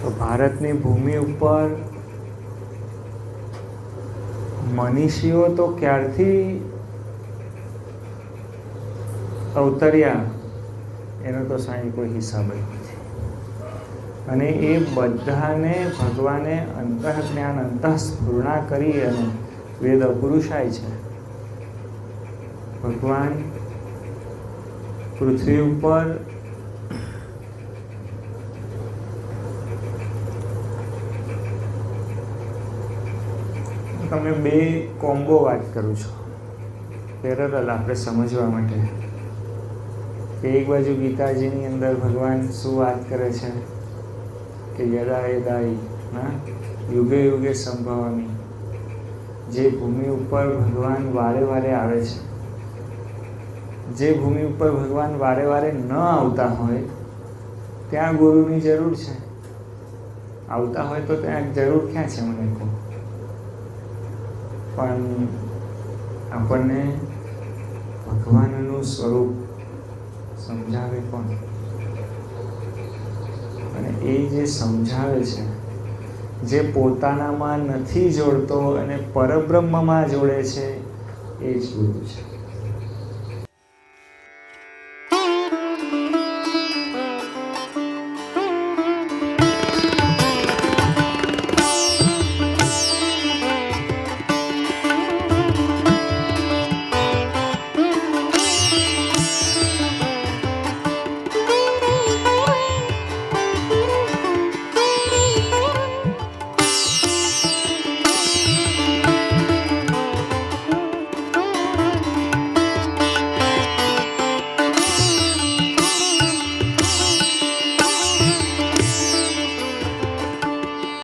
તો ભારતની ભૂમિ ઉપર મનીષીઓ તો ક્યારથી અવતર્યા એનો તો સાંઈ કોઈ હિસાબ જ નથી. અને એ બધાને ભગવાને અંતઃજ્ઞાન અંતઃસ્ફૂર્ણા કરી અને વેદ પુરુષાય છે. ભગવાન પૃથ્વી ઉપર તમે બે કોમ્બો વાત કરું છું પેરેલલ આપણે સમજવા માટે કે એક બાજુ ગીતાજીની અંદર ભગવાન શું વાત કરે છે કે યદા યદાઈ ના યુગે યુગે સંભવામી, જે ભૂમિ ઉપર ભગવાન વારે વારે આવે છે, જે ભૂમિ ઉપર ભગવાન વારે વારે ન આવતા હોય ત્યાં ગુરુની જરૂર છે. આવતા હોય તો ત્યાં જરૂર ક્યાં છે મને કહો. પણ આપણને ભગવાનનું સ્વરૂપ સમજાવે કોણ? અને એ જે સમજાવે છે, જે પોતાનામાં નથી જોડતો અને પરબ્રહ્મમાં જોડે છે, એ જ ગુરુ છે.